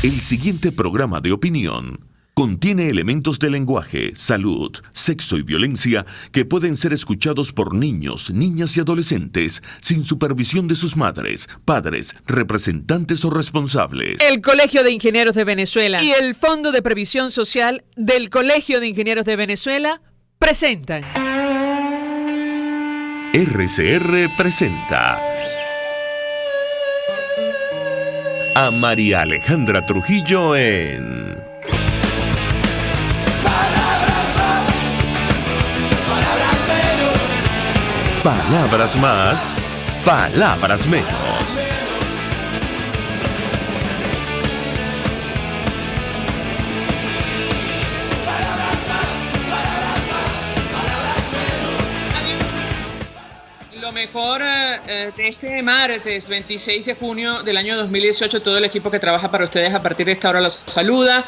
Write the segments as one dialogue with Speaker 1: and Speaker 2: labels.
Speaker 1: El siguiente programa de opinión contiene elementos de lenguaje, salud, sexo y violencia que pueden ser escuchados por niños, niñas y adolescentes sin supervisión de sus madres, padres, representantes o responsables.
Speaker 2: El Colegio de Ingenieros de Venezuela y el Fondo de Previsión Social del Colegio de Ingenieros de Venezuela presentan.
Speaker 1: RCR presenta a María Alejandra Trujillo en Palabras más, palabras menos.
Speaker 3: Lo mejor de este martes 26 de junio del año 2018, todo el equipo que trabaja para ustedes a partir de esta hora los saluda.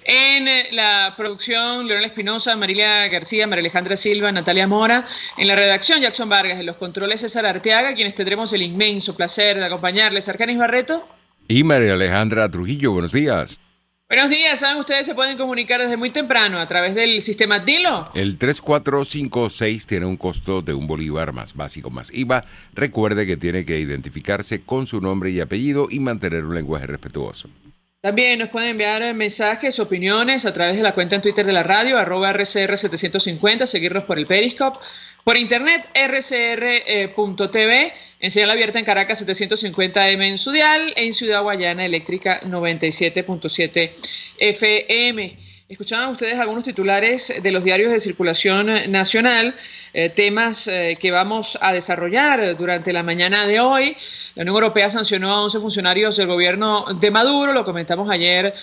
Speaker 3: En la producción, Leonel Espinosa, Marilia García, María Alejandra Silva, Natalia Mora. En la redacción, Jackson Vargas. En los controles, César Arteaga, quienes tendremos el inmenso placer de acompañarles. Arcanis Barreto.
Speaker 4: Y María Alejandra Trujillo, buenos días.
Speaker 3: Buenos días, saben ustedes, se pueden comunicar desde muy temprano a través del sistema Dilo.
Speaker 4: El 3456 tiene un costo de $1 más básico más IVA. Recuerde que tiene que identificarse con su nombre y apellido y mantener un lenguaje respetuoso.
Speaker 3: También nos pueden enviar mensajes, opiniones a través de la cuenta en Twitter de la radio, @RCR750, seguirnos por el Periscope, por internet, rcr.tv, en señal abierta en Caracas 750M en su dial, en Ciudad Guayana Eléctrica 97.7 FM. Escuchaban ustedes algunos titulares de los diarios de circulación nacional, temas que vamos a desarrollar durante la mañana de hoy. La Unión Europea sancionó a 11 funcionarios del gobierno de Maduro, lo comentamos ayer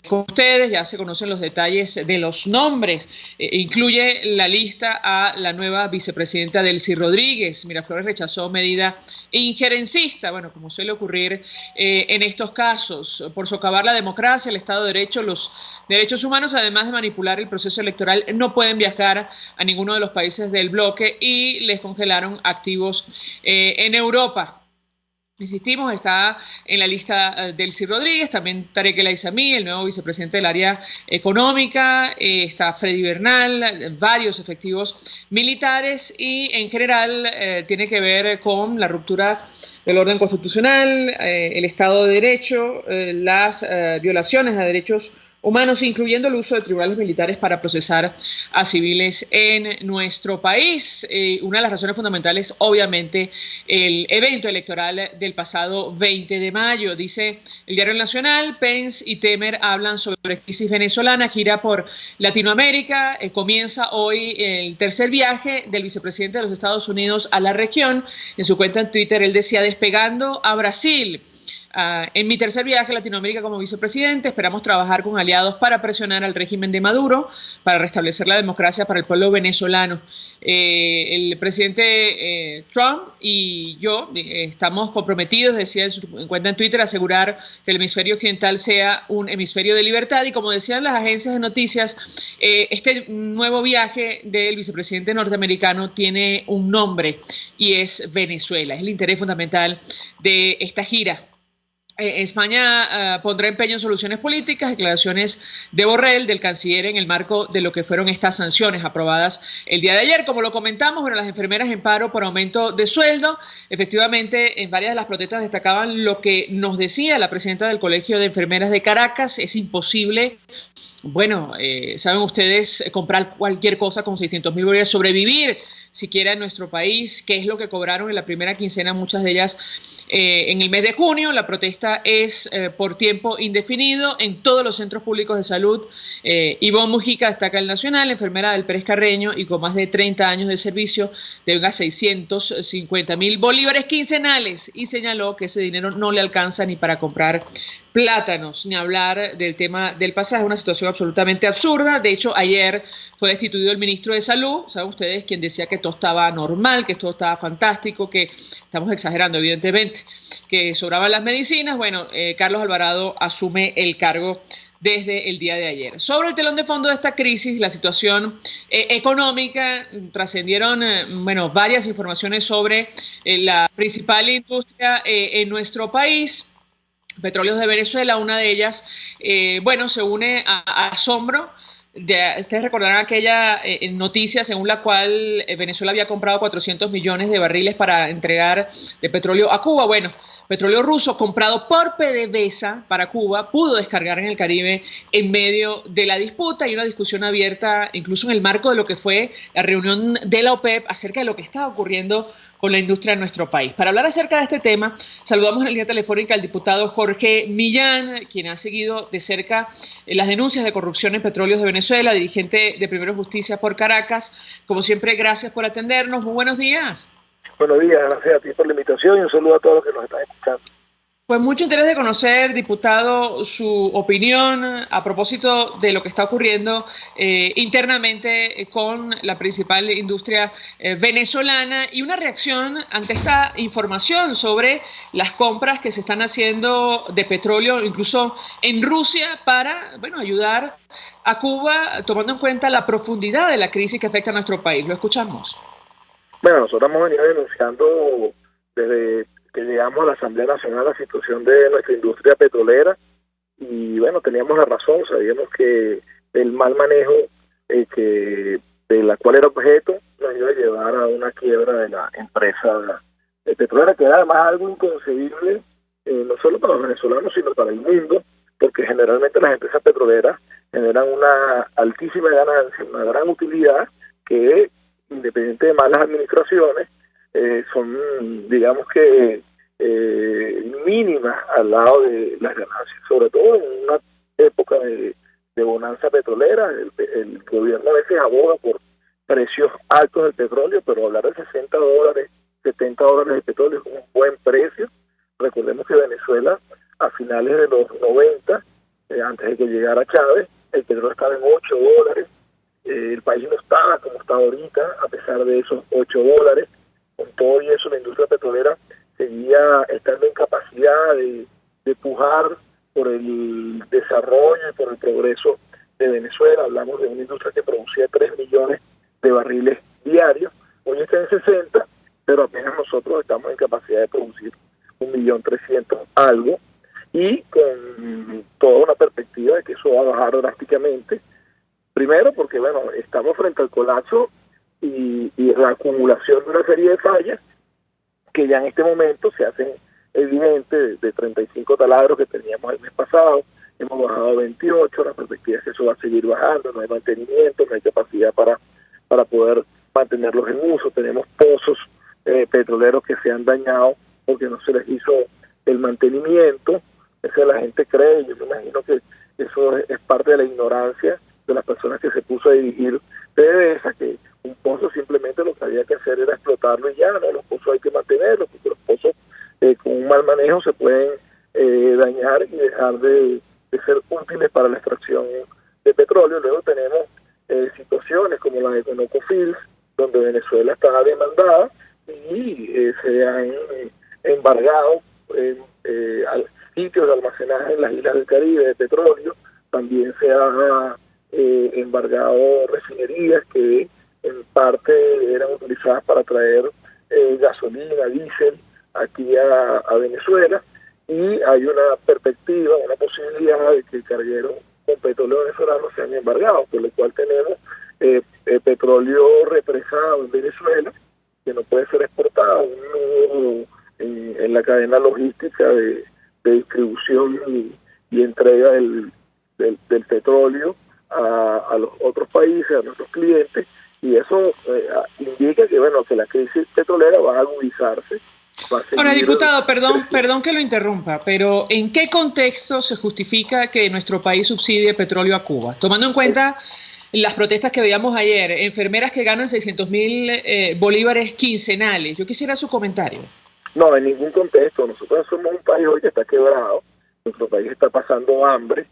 Speaker 3: con ustedes, ya se conocen los detalles de los nombres. Incluye la lista a la nueva vicepresidenta Delcy Rodríguez. Miraflores rechazó medida injerencista, bueno, como suele ocurrir en estos casos, por socavar la democracia, el Estado de Derecho, los derechos humanos, además de manipular el proceso electoral, no pueden viajar a ninguno de los países del bloque y les congelaron activos en Europa. Insistimos, está en la lista Delcy Rodríguez, también Tarek El Aissami, el nuevo vicepresidente del área económica, está Freddy Bernal, varios efectivos militares y en general tiene que ver con la ruptura del orden constitucional, el Estado de Derecho, las violaciones a derechos humanos, incluyendo el uso de tribunales militares para procesar a civiles en nuestro país. Una de las razones fundamentales, obviamente, el evento electoral del pasado 20 de mayo. Dice el Diario Nacional, Pence y Temer hablan sobre crisis venezolana, gira por Latinoamérica. Comienza hoy el tercer viaje del vicepresidente de los Estados Unidos a la región. En su cuenta en Twitter, él decía, despegando a Brasil. En mi tercer viaje a Latinoamérica como vicepresidente, esperamos trabajar con aliados para presionar al régimen de Maduro, para restablecer la democracia para el pueblo venezolano. El presidente Trump y yo estamos comprometidos, decía en su cuenta en Twitter, a asegurar que el hemisferio occidental sea un hemisferio de libertad. Y como decían las agencias de noticias, este nuevo viaje del vicepresidente norteamericano tiene un nombre y es Venezuela. Es el interés fundamental de esta gira. España pondrá empeño en soluciones políticas, declaraciones de Borrell, del canciller, en el marco de lo que fueron estas sanciones aprobadas el día de ayer. Como lo comentamos, bueno, las enfermeras en paro por aumento de sueldo. Efectivamente, en varias de las protestas destacaban lo que nos decía la presidenta del Colegio de Enfermeras de Caracas: es imposible, bueno, saben ustedes, comprar cualquier cosa con 600.000 bolívares, sobrevivir siquiera en nuestro país. ¿Qué es lo que cobraron en la primera quincena? Muchas de ellas en el mes de junio. La protesta es por tiempo indefinido en todos los centros públicos de salud. Ivonne Mujica, destaca el Nacional, enfermera del Pérez Carreño y con más de 30 años de servicio, debe a 650.000 bolívares quincenales, y señaló que ese dinero no le alcanza ni para comprar plátanos, ni hablar del tema del pasaje. Una situación absolutamente absurda. De hecho, ayer fue destituido el ministro de Salud, saben ustedes, quien decía que todo estaba normal, que todo estaba fantástico, que estamos exagerando evidentemente, que sobraban las medicinas. Bueno, Carlos Alvarado asume el cargo desde el día de ayer. Sobre el telón de fondo de esta crisis, la situación económica, trascendieron varias informaciones sobre la principal industria en nuestro país. Petróleos de Venezuela. Una de ellas, se une a asombro. Ustedes recordarán aquella noticia según la cual Venezuela había comprado 400 millones de barriles para entregar de petróleo a Cuba. Bueno, petróleo ruso comprado por PDVSA para Cuba pudo descargar en el Caribe en medio de la disputa y una discusión abierta incluso en el marco de lo que fue la reunión de la OPEP acerca de lo que estaba ocurriendo con la industria en nuestro país. Para hablar acerca de este tema, saludamos en la línea telefónica al diputado Jorge Millán, quien ha seguido de cerca las denuncias de corrupción en Petróleos de Venezuela, dirigente de Primero Justicia por Caracas. Como siempre, gracias por atendernos. Muy buenos días.
Speaker 5: Buenos días, gracias a ti por la invitación y un saludo a todos los que nos están escuchando.
Speaker 3: Pues mucho interés de conocer, diputado, su opinión a propósito de lo que está ocurriendo internamente con la principal industria venezolana y una reacción ante esta información sobre las compras que se están haciendo de petróleo, incluso en Rusia, para ayudar a Cuba, tomando en cuenta la profundidad de la crisis que afecta a nuestro país. Lo escuchamos.
Speaker 5: Bueno, nosotros hemos venido denunciando desde que llegamos a la Asamblea Nacional la situación de nuestra industria petrolera y teníamos la razón, sabíamos que el mal manejo de la cual era objeto nos iba a llevar a una quiebra de la empresa petrolera, que era además algo inconcebible no solo para los venezolanos sino para el mundo, porque generalmente las empresas petroleras generan una altísima ganancia, una gran utilidad que, independiente de malas administraciones, son, digamos que, mínimas al lado de las ganancias, sobre todo en una época de bonanza petrolera. El gobierno a veces aboga por precios altos del petróleo, pero hablar de $60, $70 de petróleo es un buen precio. Recordemos que Venezuela, a finales de los 90, antes de que llegara Chávez, el petróleo estaba en $8. El país no estaba como está ahorita, a pesar de esos $8. Con todo y eso, la industria petrolera seguía estando en capacidad de pujar por el desarrollo y por el progreso de Venezuela. Hablamos de una industria que producía 3 millones de barriles diarios, hoy está en 60, pero apenas nosotros estamos en capacidad de producir 1.300.000 algo, y con toda una perspectiva de que eso va a bajar drásticamente. Primero porque, estamos frente al colapso y la acumulación de una serie de fallas que ya en este momento se hacen evidentes. De 35 taladros que teníamos el mes pasado, hemos bajado a 28, la perspectiva es que eso va a seguir bajando, no hay mantenimiento, no hay capacidad para poder mantenerlos en uso, tenemos pozos petroleros que se han dañado porque no se les hizo el mantenimiento. Eso la gente cree, yo me imagino que eso es parte de la ignorancia de las personas que se puso a dirigir PDVSA, que un pozo simplemente lo que había que hacer era explotarlo y ya, ¿no? Los pozos hay que mantenerlos, porque los pozos con un mal manejo se pueden dañar y dejar de ser útiles para la extracción de petróleo. Luego tenemos situaciones como la de ConocoPhillips, donde Venezuela está demandada y se han embargado sitios de almacenaje en las islas del Caribe de petróleo. También se ha embargado refinerías que en parte eran utilizadas para traer gasolina, diésel aquí a Venezuela, y hay una perspectiva, una posibilidad de que el carguero con petróleo venezolano sean embargados, por lo cual tenemos petróleo represado en Venezuela que no puede ser exportado, en la cadena logística de distribución y entrega del petróleo a los otros países, a nuestros clientes, y eso indica que que la crisis petrolera va a agudizarse.
Speaker 3: Ahora, diputado, perdón que lo interrumpa, pero ¿en qué contexto se justifica que nuestro país subsidie petróleo a Cuba? Tomando en cuenta las protestas que veíamos ayer, enfermeras que ganan 600.000 bolívares quincenales. Yo quisiera su comentario.
Speaker 5: No, en ningún contexto. Nosotros somos un país hoy que está quebrado, nuestro país está pasando hambre.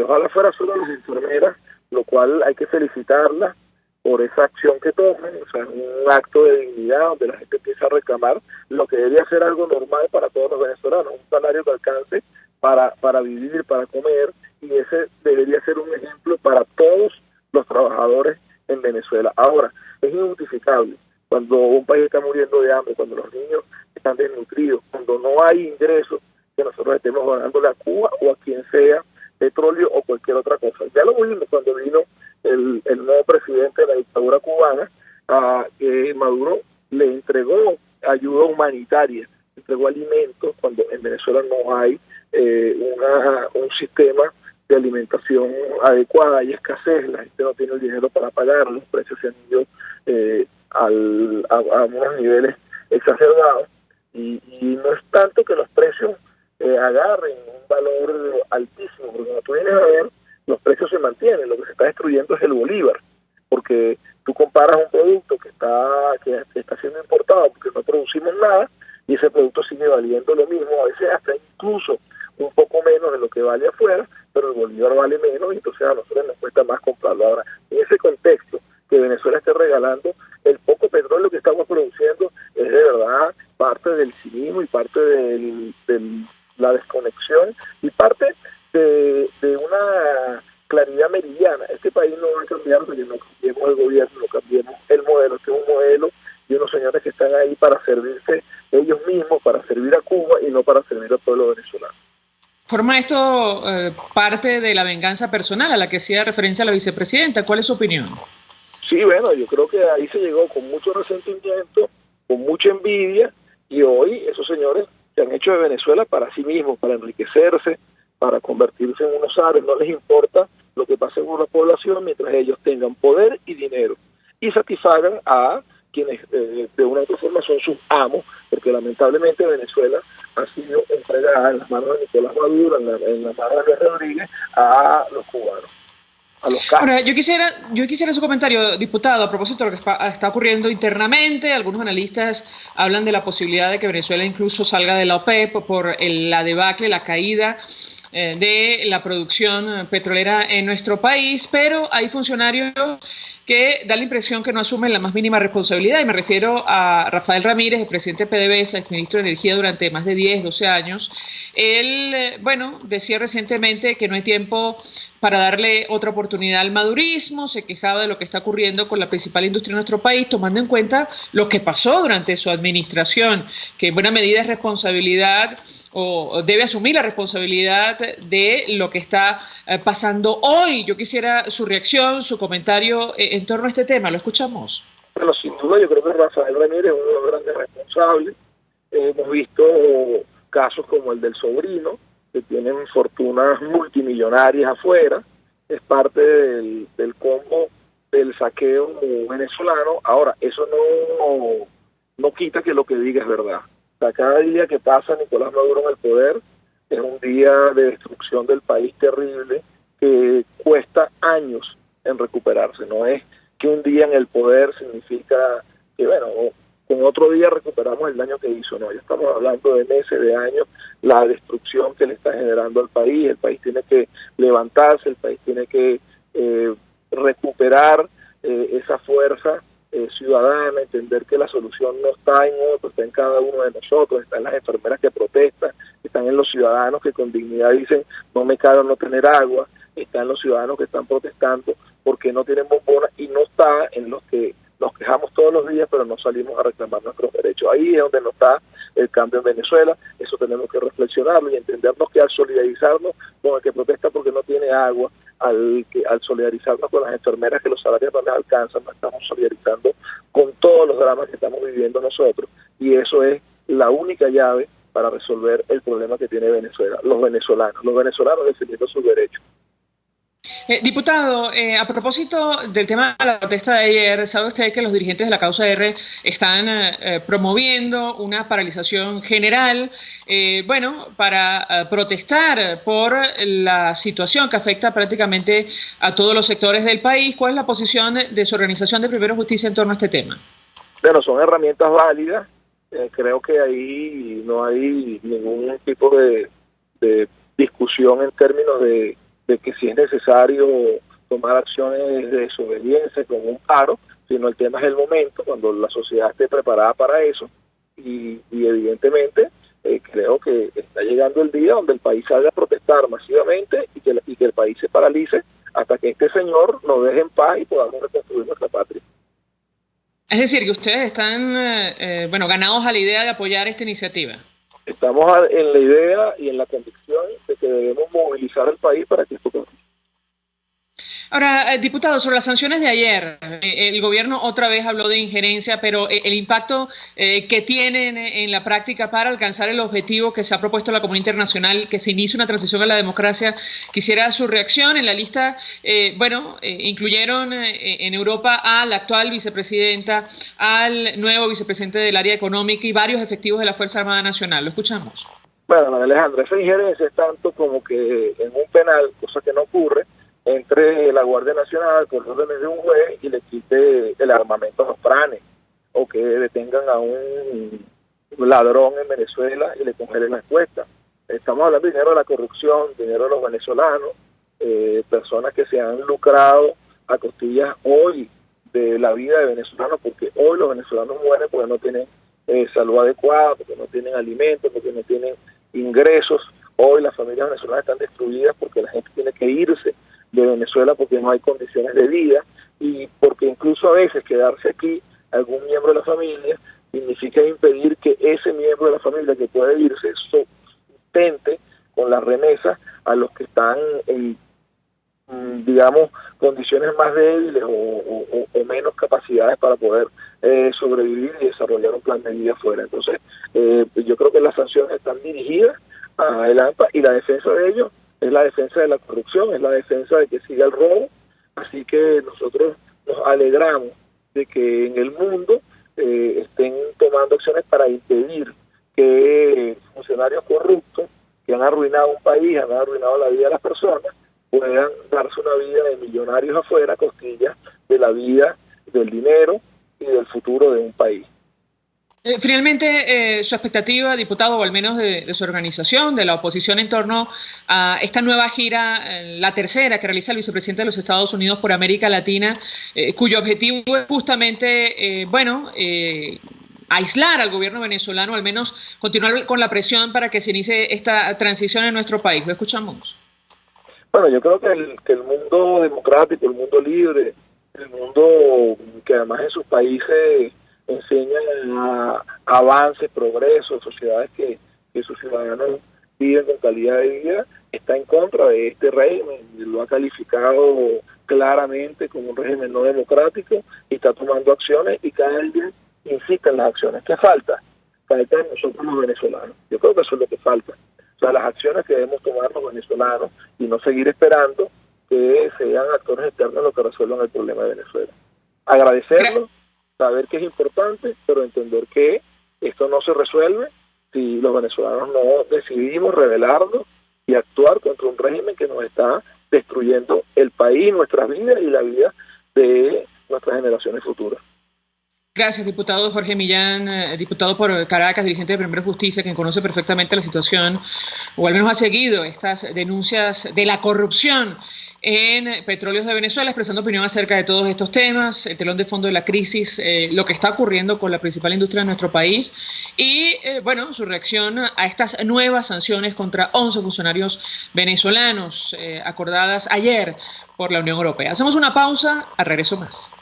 Speaker 5: Ojalá fuera solo las enfermeras, lo cual hay que felicitarlas por esa acción que toman, o sea, un acto de dignidad donde la gente empieza a reclamar lo que debería ser algo normal para todos los venezolanos, un salario que alcance para vivir, para comer, y ese debería ser un ejemplo para todos los trabajadores en Venezuela. Ahora, es injustificable cuando un país está muriendo de hambre, cuando los niños están desnutridos, cuando no hay ingresos, que nosotros estemos ganándole a Cuba o a quien sea petróleo o cualquier otra cosa. Ya lo vimos cuando vino el nuevo presidente de la dictadura cubana, que Maduro le entregó ayuda humanitaria, entregó alimentos cuando en Venezuela no hay un sistema de alimentación adecuada, hay escasez, la gente no tiene el dinero para pagar, los precios se han ido a unos niveles exacerbados y no es tanto que los precios agarren un valor altísimo, porque cuando tú vienes a ver, los precios se mantienen, lo que se está destruyendo es el bolívar, porque tú comparas un producto que está siendo importado porque no producimos nada y ese producto sigue valiendo lo mismo, a veces hasta incluso un poco menos de lo que vale afuera, pero el bolívar vale menos y entonces a nosotros nos cuesta más comprarlo. Ahora, en ese contexto que Venezuela esté regalando el poco petróleo que estamos produciendo es de verdad parte del cinismo y parte de la desconexión y parte de una claridad meridiana. Este país no va a cambiar porque no cambiemos el gobierno, no cambiemos el modelo. Este es un modelo de unos señores que están ahí para servirse ellos mismos, para servir a Cuba y no para servir al pueblo venezolano.
Speaker 3: ¿Forma esto parte de la venganza personal a la que hacía referencia la vicepresidenta? ¿Cuál es su opinión?
Speaker 5: Sí, bueno, yo creo que ahí se llegó con mucho resentimiento, con mucha envidia, y hoy esos señores se han hecho de Venezuela para sí mismos, para enriquecerse, para convertirse en unos zares. No les importa lo que pase con la población mientras ellos tengan poder y dinero y satisfagan a quienes de una u otra forma son sus amos, porque lamentablemente Venezuela ha sido entregada en las manos de Nicolás Maduro, en las manos de Rodríguez, a los cubanos.
Speaker 3: Ahora, yo quisiera su comentario, diputado, a propósito de lo que está ocurriendo internamente. Algunos analistas hablan de la posibilidad de que Venezuela incluso salga de la OPEP por la debacle, la caída de la producción petrolera en nuestro país, pero hay funcionarios que dan la impresión que no asumen la más mínima responsabilidad, y me refiero a Rafael Ramírez, el presidente de PDVSA, exministro de Energía durante más de 10, 12 años. Él, decía recientemente que no hay tiempo para darle otra oportunidad al madurismo, se quejaba de lo que está ocurriendo con la principal industria de nuestro país, tomando en cuenta lo que pasó durante su administración, que en buena medida es responsabilidad o debe asumir la responsabilidad de lo que está pasando hoy. Yo quisiera su reacción, su comentario en torno a este tema. ¿Lo escuchamos?
Speaker 5: Bueno, sin duda yo creo que Rafael Ramírez es uno de los grandes responsables. Hemos visto casos como el del sobrino, que tienen fortunas multimillonarias afuera, es parte del combo del saqueo venezolano. Ahora, eso no quita que lo que diga es verdad. O sea, cada día que pasa Nicolás Maduro en el poder es un día de destrucción del país terrible que cuesta años en recuperarse. No es que un día en el poder significa que, con otro día recuperamos el daño que hizo. No, ya estamos hablando de meses, de años, la destrucción que le está generando al país. El país tiene que levantarse, el país tiene que recuperar esa fuerza ciudadana, entender que la solución no está en otro, está en cada uno de nosotros, está en las enfermeras que protestan, están en los ciudadanos que con dignidad dicen no me cabe no tener agua, está en los ciudadanos que están protestando porque no tienen bombonas, y no está en los que nos quejamos todos los días pero no salimos a reclamar nuestros derechos. Ahí es donde no está el cambio en Venezuela. Eso tenemos que reflexionarlo y entendernos que al solidarizarnos con el que protesta porque no tiene agua, al solidarizarnos con las enfermeras que los salarios no les alcanzan, nos estamos solidarizando con todos los dramas que estamos viviendo nosotros, y eso es la única llave para resolver el problema que tiene Venezuela, los venezolanos defendiendo sus derechos.
Speaker 3: Diputado, a propósito del tema de la protesta de ayer, ¿sabe usted que los dirigentes de la causa R están promoviendo una paralización general, para protestar por la situación que afecta prácticamente a todos los sectores del país? ¿Cuál es la posición de su organización de Primero Justicia en torno a este tema?
Speaker 5: Bueno, son herramientas válidas. Creo que ahí no hay ningún tipo de discusión en términos de que si es necesario tomar acciones de desobediencia como un paro, sino el tema es el momento, cuando la sociedad esté preparada para eso, y evidentemente creo que está llegando el día donde el país salga a protestar masivamente y que el país se paralice hasta que este señor nos deje en paz y podamos reconstruir nuestra patria.
Speaker 3: Es decir, que ustedes están ganados a la idea de apoyar esta iniciativa.
Speaker 5: estamos en la idea y en la convicción de que debemos movilizar al país para que esto ocurra.
Speaker 3: Ahora, diputado, sobre las sanciones de ayer, el gobierno otra vez habló de injerencia, pero el impacto que tienen en la práctica para alcanzar el objetivo que se ha propuesto la comunidad internacional, que se inicie una transición a la democracia, quisiera su reacción. En la lista, incluyeron en Europa a la actual vicepresidenta, al nuevo vicepresidente del área económica y varios efectivos de la Fuerza Armada Nacional. Lo escuchamos.
Speaker 5: Bueno, Alejandra, esa injerencia es tanto como que en un penal, cosa que no ocurre, entre la Guardia Nacional por órdenes de un juez y le quite el armamento a los pranes, o que detengan a un ladrón en Venezuela y le congelen las cuentas. Estamos hablando de dinero de la corrupción, dinero de los venezolanos, personas que se han lucrado a costillas hoy de la vida de venezolanos, porque hoy los venezolanos mueren porque no tienen salud adecuada, porque no tienen alimentos, porque no tienen ingresos. Hoy las familias venezolanas están destruidas porque la gente tiene que irse de Venezuela porque no hay condiciones de vida, y porque incluso a veces quedarse aquí algún miembro de la familia significa impedir que ese miembro de la familia que puede irse sustente con las remesas a los que están en, digamos, condiciones más débiles o menos capacidades para poder sobrevivir y desarrollar un plan de vida afuera. Entonces, yo creo que las sanciones están dirigidas a el AMPA, y la defensa de ellos es la defensa de la corrupción, es la defensa de que siga el robo. Así que nosotros nos alegramos de que en el mundo estén tomando acciones para impedir que funcionarios corruptos que han arruinado un país, han arruinado la vida de las personas, puedan darse una vida de millonarios afuera a costillas de la vida, del dinero y del futuro de un país.
Speaker 3: Finalmente, su expectativa, diputado, o al menos de su organización, de la oposición en torno a esta nueva gira, la tercera que realiza el vicepresidente de los Estados Unidos por América Latina, cuyo objetivo es justamente, aislar al gobierno venezolano, al menos continuar con la presión para que se inicie esta transición en nuestro país. ¿Lo escuchamos?
Speaker 5: Bueno, yo creo que el mundo democrático, el mundo libre, el mundo que además en sus países enseñan a avances, progresos, sociedades que sus ciudadanos viven con calidad de vida, está en contra de este régimen, lo ha calificado claramente como un régimen no democrático y está tomando acciones, y cada día insiste en las acciones. ¿Qué falta? Falta en nosotros los venezolanos. Yo creo que eso es lo que falta. O sea, las acciones que debemos tomar los venezolanos y no seguir esperando que sean actores externos los que resuelvan el problema de Venezuela. Agradecerlo, saber que es importante, pero entender que esto no se resuelve si los venezolanos no decidimos rebelarnos y actuar contra un régimen que nos está destruyendo el país, nuestras vidas y la vida de nuestras generaciones futuras.
Speaker 3: Gracias, diputado Jorge Millán, diputado por Caracas, dirigente de Primera Justicia, quien conoce perfectamente la situación, o al menos ha seguido estas denuncias de la corrupción en Petróleos de Venezuela, expresando opinión acerca de todos estos temas, el telón de fondo de la crisis, lo que está ocurriendo con la principal industria de nuestro país y, su reacción a estas nuevas sanciones contra 11 funcionarios venezolanos acordadas ayer por la Unión Europea. Hacemos una pausa, al regreso más.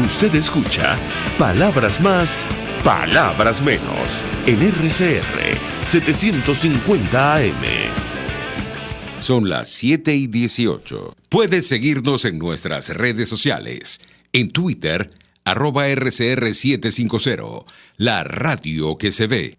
Speaker 1: Usted escucha Palabras Más, Palabras Menos en RCR 750 AM.
Speaker 4: Son las 7:18. Puedes seguirnos en nuestras redes sociales. En Twitter, @RCR750, la radio que se ve.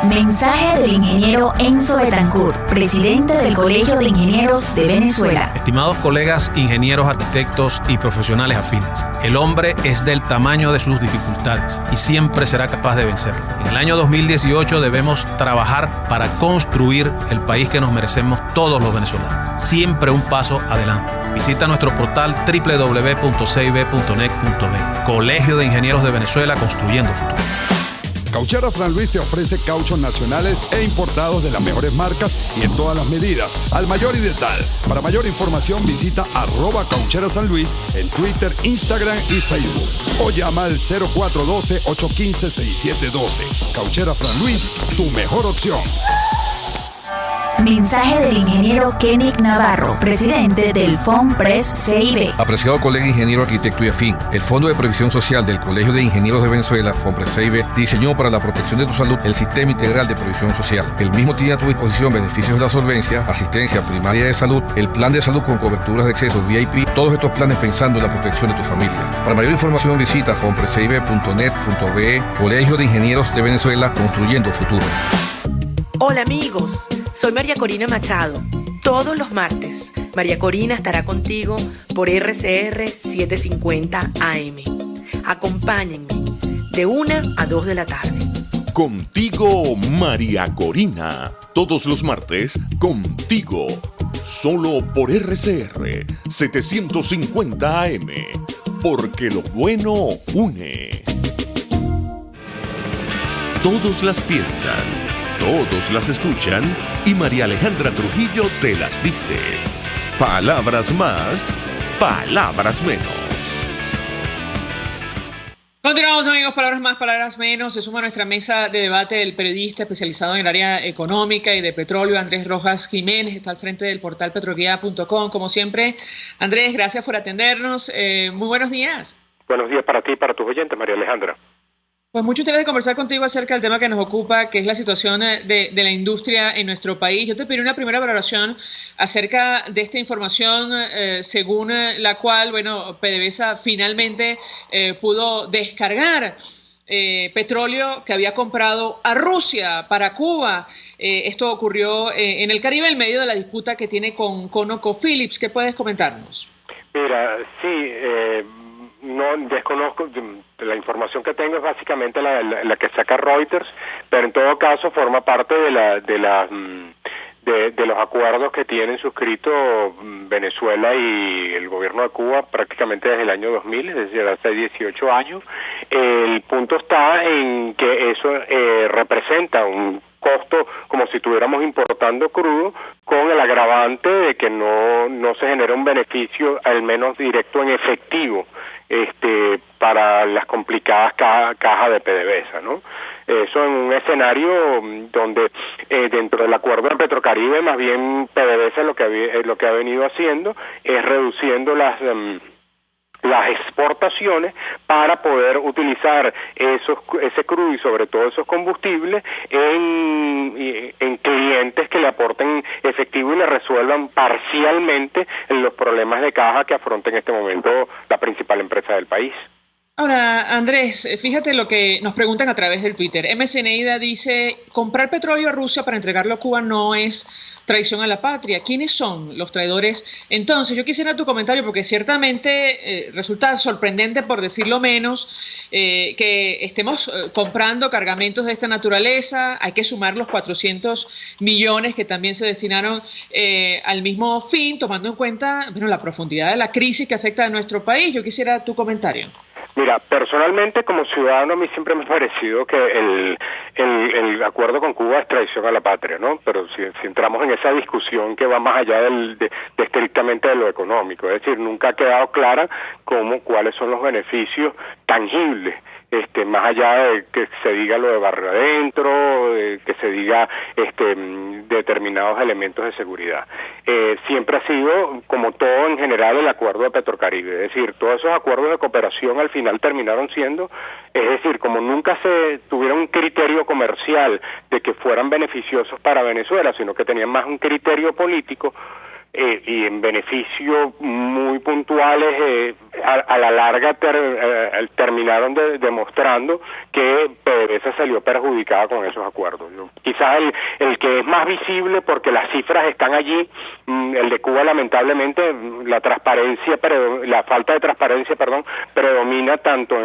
Speaker 6: Mensaje del ingeniero Enzo Betancourt, presidente del Colegio de Ingenieros de Venezuela.
Speaker 7: Estimados colegas, ingenieros, arquitectos y profesionales afines, el hombre es del tamaño de sus dificultades y siempre será capaz de vencerlo. En el año 2018 debemos trabajar para construir el país que nos merecemos todos los venezolanos. Siempre un paso adelante. Visita nuestro portal www.cib.net.be. Colegio de Ingenieros de Venezuela, construyendo futuro.
Speaker 8: Cauchera Fran Luis te ofrece cauchos nacionales e importados de las mejores marcas y en todas las medidas, al mayor y de tal. Para mayor información visita @Cauchera San Luis en Twitter, Instagram y Facebook. O llama al 0412-815-6712. Cauchera Fran Luis, tu mejor opción.
Speaker 6: Mensaje del ingeniero Kenick Navarro, presidente del FOMPRES CIB.
Speaker 9: Apreciado colega ingeniero, arquitecto y afín, el Fondo de Previsión Social del Colegio de Ingenieros de Venezuela, FOMPRES CIB, diseñó para la protección de tu salud el Sistema Integral de Previsión Social. El mismo tiene a tu disposición beneficios de la solvencia, asistencia primaria de salud, el plan de salud con coberturas de acceso VIP, todos estos planes pensando en la protección de tu familia. Para mayor información visita fomprescib.net.be, Colegio de Ingenieros de Venezuela, construyendo futuro.
Speaker 10: Hola amigos, soy María Corina Machado. Todos los martes, María Corina estará contigo por RCR 750 AM. Acompáñenme de 1 a 2 de la tarde.
Speaker 1: Contigo, María Corina. Todos los martes, contigo. Solo por RCR 750 AM. Porque lo bueno une. Todos las piensan, todos las escuchan y María Alejandra Trujillo te las dice. Palabras más, palabras menos.
Speaker 3: Continuamos, amigos, palabras más, palabras menos. Se suma a nuestra mesa de debate el periodista especializado en el área económica y de petróleo, Andrés Rojas Jiménez. Está al frente del portal petroguía.com. Como siempre, Andrés, gracias por atendernos. Muy buenos días.
Speaker 11: Buenos días para ti y para tus oyentes, María Alejandra.
Speaker 3: Pues mucho interés de conversar contigo acerca del tema que nos ocupa, que es la situación de la industria en nuestro país. Yo te pedí una primera valoración acerca de esta información, según la cual, bueno, PDVSA finalmente pudo descargar petróleo que había comprado a Rusia para Cuba. Esto ocurrió en el Caribe en medio de la disputa que tiene con ConocoPhillips. ¿Qué puedes comentarnos?
Speaker 11: Mira, sí, no desconozco, la información que tengo es básicamente la que saca Reuters, pero en todo caso forma parte de los acuerdos que tienen suscrito Venezuela y el gobierno de Cuba prácticamente desde el año 2000, es decir, hace 18 años. El punto está en que eso representa un costo como si estuviéramos importando crudo, con el agravante de que no se genera un beneficio al menos directo en efectivo para las complicadas cajas de PDVSA, ¿no? Eso en un escenario donde dentro del acuerdo de Petrocaribe, más bien PDVSA lo que ha venido haciendo es reduciendo las exportaciones para poder utilizar ese crudo y sobre todo esos combustibles en clientes que le aporten efectivo y le resuelvan parcialmente los problemas de caja que afronta en este momento la principal empresa del país.
Speaker 3: Ahora, Andrés, fíjate lo que nos preguntan a través del Twitter. MS Neida dice, comprar petróleo a Rusia para entregarlo a Cuba no es traición a la patria. ¿Quiénes son los traidores? Entonces, yo quisiera tu comentario, porque ciertamente resulta sorprendente, por decirlo menos, que estemos comprando cargamentos de esta naturaleza. Hay que sumar los 400 millones que también se destinaron al mismo fin, tomando en cuenta la profundidad de la crisis que afecta a nuestro país. Yo quisiera tu comentario.
Speaker 11: Mira, personalmente como ciudadano a mí siempre me ha parecido que el acuerdo con Cuba es traición a la patria, ¿no? Pero si entramos en esa discusión que va más allá de estrictamente de lo económico, es decir, nunca ha quedado clara cuáles son los beneficios tangibles, más allá de que se diga lo de barrio adentro, que se diga determinados elementos de seguridad. Siempre ha sido, como todo en general, el acuerdo de Petrocaribe, es decir, todos esos acuerdos de cooperación al final terminaron siendo, es decir, como nunca se tuviera un criterio comercial de que fueran beneficiosos para Venezuela, sino que tenían más un criterio político, y en beneficios muy puntuales a la larga terminaron demostrando que PDVSA salió perjudicada con esos acuerdos. Quizás el que es más visible, porque las cifras están allí, el de Cuba lamentablemente la falta de transparencia predomina tanto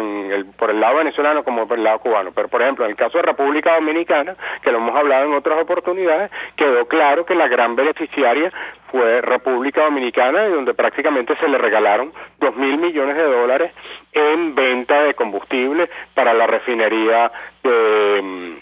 Speaker 11: por el lado venezolano como por el lado cubano. Pero por ejemplo en el caso de República Dominicana, que lo hemos hablado en otras oportunidades, quedó claro que la gran beneficiaria fue República Dominicana, y donde prácticamente se le regalaron $2.000 millones en venta de combustible para la refinería de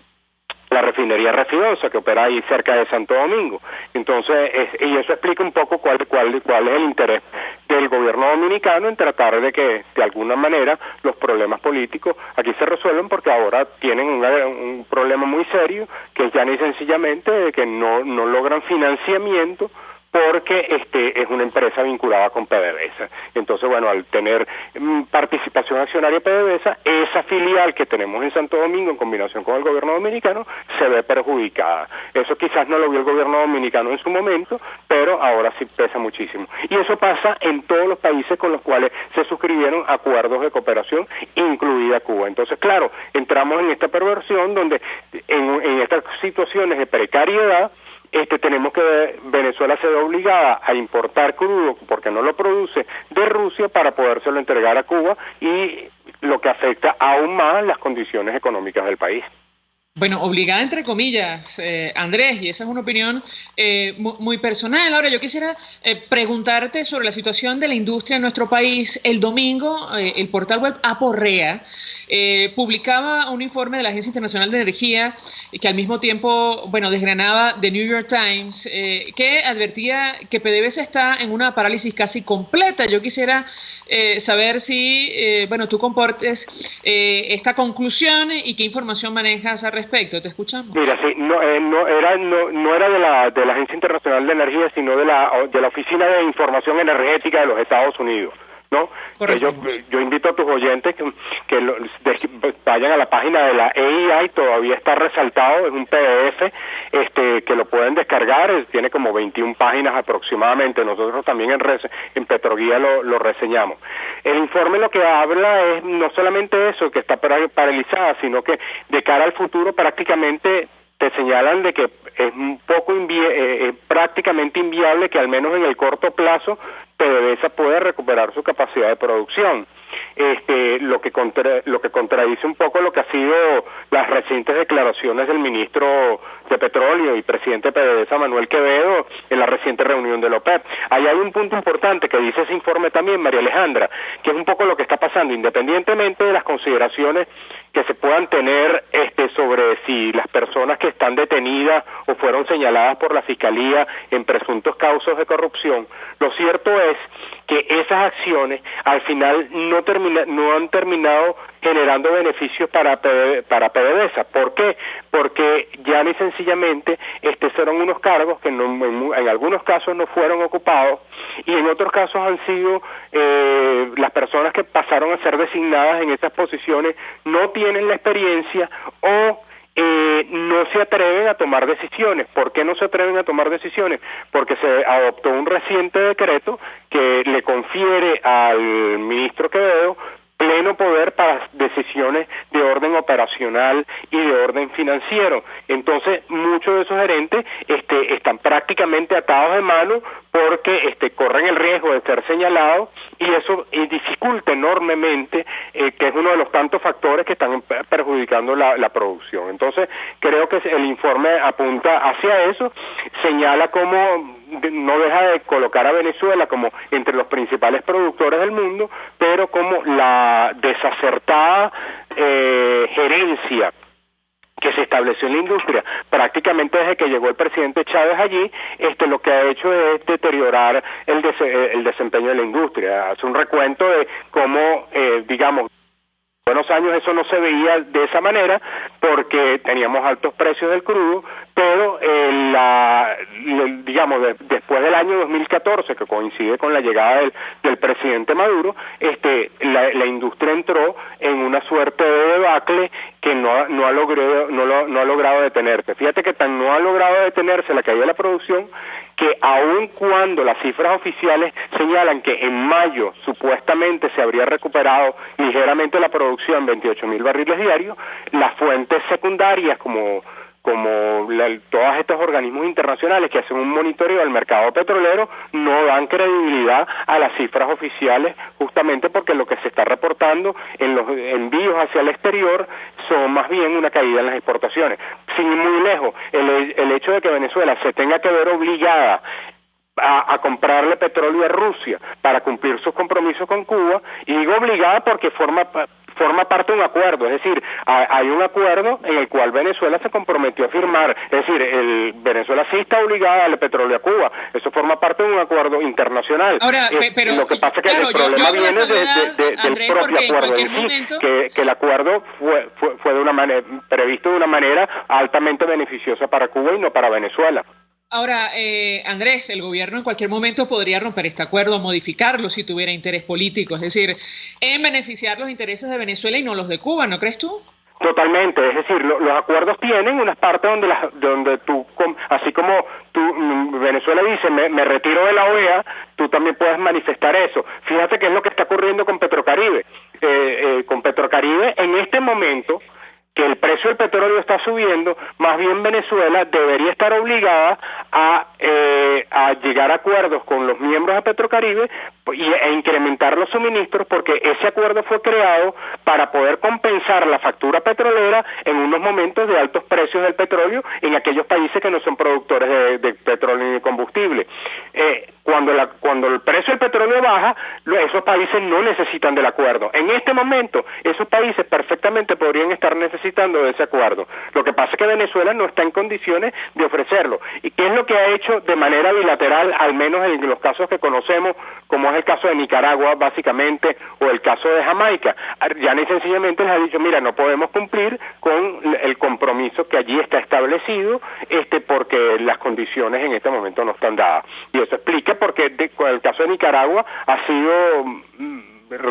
Speaker 11: la refinería Refidosa, que opera ahí cerca de Santo Domingo. Entonces, y eso explica un poco cuál es el interés del gobierno dominicano en tratar de que, de alguna manera, los problemas políticos aquí se resuelven, porque ahora tienen un problema muy serio, que es ya ni sencillamente de que no logran financiamiento, porque es una empresa vinculada con PDVSA. Entonces, bueno, al tener participación accionaria PDVSA, esa filial que tenemos en Santo Domingo, en combinación con el gobierno dominicano, se ve perjudicada. Eso quizás no lo vio el gobierno dominicano en su momento, pero ahora sí pesa muchísimo. Y eso pasa en todos los países con los cuales se suscribieron acuerdos de cooperación, incluida Cuba. Entonces, claro, entramos en esta perversión donde en estas situaciones de precariedad, tenemos que Venezuela se ve obligada a importar crudo porque no lo produce de Rusia para podérselo entregar a Cuba, y lo que afecta aún más las condiciones económicas del país.
Speaker 3: Bueno, obligada entre comillas, Andrés, y esa es una opinión muy personal. Ahora, yo quisiera preguntarte sobre la situación de la industria en nuestro país. El domingo, el portal web Aporrea publicaba un informe de la Agencia Internacional de Energía que al mismo tiempo, desgranaba The New York Times, que advertía que PDVSA está en una parálisis casi completa. Yo quisiera saber si, tú compartes esta conclusión y qué información manejas al respecto. Te escuchamos.
Speaker 11: Mira, sí, no era de la Agencia Internacional de Energía, sino de la Oficina de Información Energética de los Estados Unidos, ¿no? Yo invito a tus oyentes que vayan a la página de la EIA, todavía está resaltado, es un PDF que lo pueden descargar, tiene como 21 páginas aproximadamente. Nosotros también en Petroguía lo reseñamos. El informe lo que habla es no solamente eso, que está paralizada, sino que de cara al futuro prácticamente te señalan de que es un poco prácticamente inviable que al menos en el corto plazo PDVSA pueda recuperar su capacidad de producción. Lo que contradice un poco lo que ha sido las recientes declaraciones del ministro de Petróleo y presidente de PDVSA, Manuel Quevedo, en la reciente reunión de la OPEP. Ahí hay un punto importante que dice ese informe también, María Alejandra, que es un poco lo que está pasando, independientemente de las consideraciones que se puedan tener sobre si las personas que están detenidas o fueron señaladas por la Fiscalía en presuntos casos de corrupción. Lo cierto es que esas acciones al final no han terminado generando beneficios para PDVSA. ¿Por qué? Porque ya ni sencillamente fueron unos cargos que en algunos casos no fueron ocupados, y en otros casos han sido las personas que pasaron a ser designadas en esas posiciones no tienen la experiencia o no se atreven a tomar decisiones. ¿Por qué no se atreven a tomar decisiones? Porque se adoptó un reciente decreto que le confiere al ministro Quevedo pleno poder para decisiones de orden operacional y de orden financiero. Entonces, muchos de esos gerentes están prácticamente atados de mano porque corren el riesgo de ser señalados, y eso dificulta enormemente, que es uno de los tantos factores que están perjudicando la producción. Entonces, creo que el informe apunta hacia eso, señala cómo no deja de colocar a Venezuela como entre los principales productores del mundo, pero como la desacertada gerencia que se estableció en la industria prácticamente desde que llegó el presidente Chávez allí, lo que ha hecho es deteriorar el desempeño de la industria. Hace un recuento de cómo, buenos años eso no se veía de esa manera porque teníamos altos precios del crudo, pero después del año 2014, que coincide con la llegada del presidente Maduro, la industria entró en una suerte de debacle que no ha logrado detenerse. Fíjate que tan no ha logrado detenerse la caída de la producción que aun cuando las cifras oficiales señalan que en mayo supuestamente se habría recuperado ligeramente la producción, 28.000 barriles diarios, las fuentes secundarias como todos estos organismos internacionales que hacen un monitoreo del mercado petrolero no dan credibilidad a las cifras oficiales, justamente porque lo que se está reportando en los envíos hacia el exterior son más bien una caída en las exportaciones. Sin ir muy lejos, el hecho de que Venezuela se tenga que ver obligada a comprarle petróleo a Rusia para cumplir sus compromisos con Cuba, y digo obligada porque forma parte de un acuerdo, es decir, hay un acuerdo en el cual Venezuela se comprometió a firmar, es decir, Venezuela sí está obligada a darle petróleo a Cuba, eso forma parte de un acuerdo internacional.
Speaker 3: Ahora, pero
Speaker 11: lo que pasa es que
Speaker 3: claro,
Speaker 11: el problema viene del
Speaker 3: Andrés,
Speaker 11: propio acuerdo en sí,
Speaker 3: momento...
Speaker 11: que el acuerdo fue de una manera, previsto de una manera altamente beneficiosa para Cuba y no para Venezuela.
Speaker 3: Ahora, Andrés, el gobierno en cualquier momento podría romper este acuerdo, modificarlo si tuviera interés político, es decir, en beneficiar los intereses de Venezuela y no los de Cuba, ¿no crees tú?
Speaker 11: Totalmente, es decir, los acuerdos tienen unas partes donde tú, así como Venezuela dice, me retiro de la OEA, tú también puedes manifestar eso. Fíjate qué es lo que está ocurriendo con Petrocaribe. Con Petrocaribe, en este momento, que el precio del petróleo está subiendo, más bien Venezuela debería estar obligada a llegar a acuerdos con los miembros de Petrocaribe e incrementar los suministros, porque ese acuerdo fue creado para poder compensar la factura petrolera en unos momentos de altos precios del petróleo en aquellos países que no son productores de petróleo ni combustible. Cuando el precio del petróleo baja, esos países no necesitan del acuerdo. En este momento, esos países perfectamente podrían estar necesitando de ese acuerdo. Lo que pasa es que Venezuela no está en condiciones de ofrecerlo. ¿Y qué es lo que ha hecho de manera bilateral, al menos en los casos que conocemos, como es el caso de Nicaragua, básicamente, o el caso de Jamaica? Ya ni sencillamente les ha dicho, mira, no podemos cumplir con el compromiso que allí está establecido, porque las condiciones en este momento no están dadas. Y eso explica por qué el caso de Nicaragua ha sido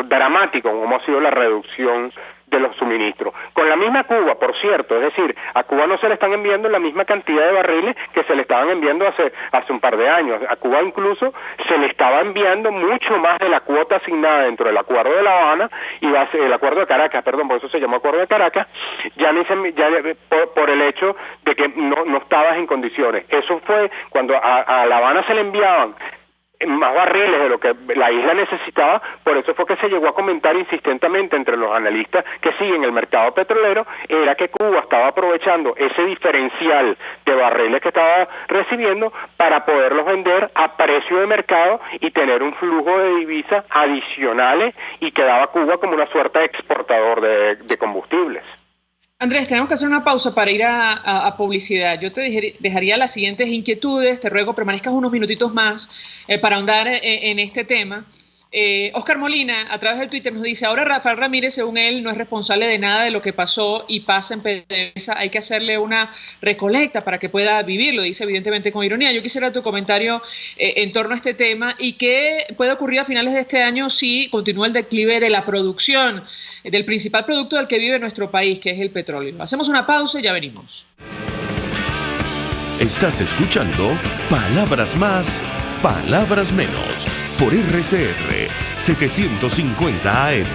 Speaker 11: dramático, como ha sido la reducción de los suministros. Con la misma Cuba, por cierto, es decir, a Cuba no se le están enviando la misma cantidad de barriles que se le estaban enviando hace un par de años. A Cuba incluso se le estaba enviando mucho más de la cuota asignada dentro del Acuerdo de La Habana y el Acuerdo de Caracas, perdón, por eso se llamó Acuerdo de Caracas, por el hecho de que no estabas en condiciones. Eso fue cuando a La Habana se le enviaban más barriles de lo que la isla necesitaba, por eso fue que se llegó a comentar insistentemente entre los analistas que siguen el mercado petrolero, era que Cuba estaba aprovechando ese diferencial de barriles que estaba recibiendo para poderlos vender a precio de mercado y tener un flujo de divisas adicionales, y quedaba Cuba como una suerte de exportador de combustibles.
Speaker 3: Andrés, tenemos que hacer una pausa para ir a publicidad. Yo te dejaría las siguientes inquietudes. Te ruego permanezcas unos minutitos más para ahondar en este tema. Oscar Molina, a través del Twitter, nos dice, ahora Rafael Ramírez, según él, no es responsable de nada de lo que pasó y pasa en PDVSA. Hay que hacerle una recolecta para que pueda vivir, lo dice evidentemente con ironía. Yo quisiera tu comentario en torno a este tema y qué puede ocurrir a finales de este año si continúa el declive de la producción del principal producto del que vive nuestro país, que es el petróleo. Hacemos una pausa y ya venimos.
Speaker 1: Estás escuchando Palabras Más, Palabras Menos, por RCR 750 AM.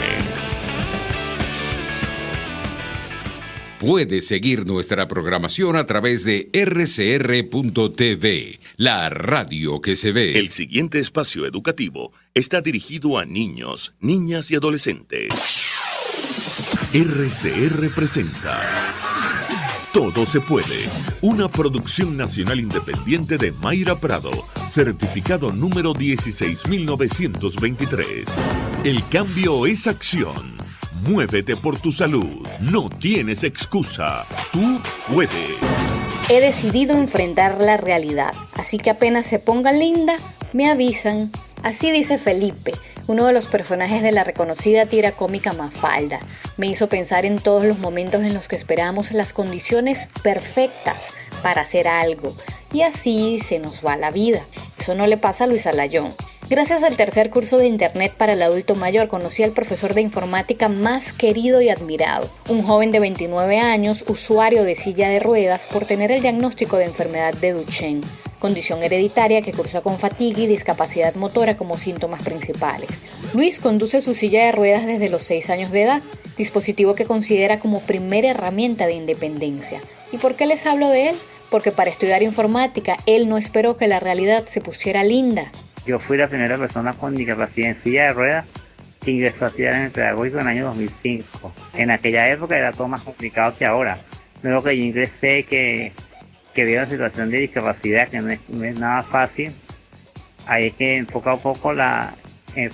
Speaker 4: Puedes seguir nuestra programación a través de rcr.tv, la radio que se ve.
Speaker 1: El siguiente espacio educativo está dirigido a niños, niñas y adolescentes. RCR presenta Todo se puede, una producción nacional independiente de Mayra Prado, certificado número 16923. El cambio es acción. Muévete por tu salud. No tienes excusa. Tú puedes.
Speaker 12: He decidido enfrentar la realidad, así que apenas se ponga linda, me avisan. Así dice Felipe, uno de los personajes de la reconocida tira cómica Mafalda. Me hizo pensar en todos los momentos en los que esperamos las condiciones perfectas para hacer algo, y así se nos va la vida. Eso no le pasa a Luis Alayón. Gracias al tercer curso de Internet para el adulto mayor, conocí al profesor de informática más querido y admirado, un joven de 29 años, usuario de silla de ruedas por tener el diagnóstico de enfermedad de Duchenne, condición hereditaria que cursa con fatiga y discapacidad motora como síntomas principales. Luis conduce su silla de ruedas desde los 6 años de edad, dispositivo que considera como primera herramienta de independencia. ¿Y por qué les hablo de él? Porque para estudiar informática, él no esperó que la realidad se pusiera linda.
Speaker 13: Yo fui la primera persona con discapacidad en silla de ruedas que ingresó a estudiar en el pedagógico en el año 2005. En aquella época era todo más complicado que ahora. Luego que yo ingresé, que veo la situación de discapacidad, que no es nada fácil, ahí es que poco a poco,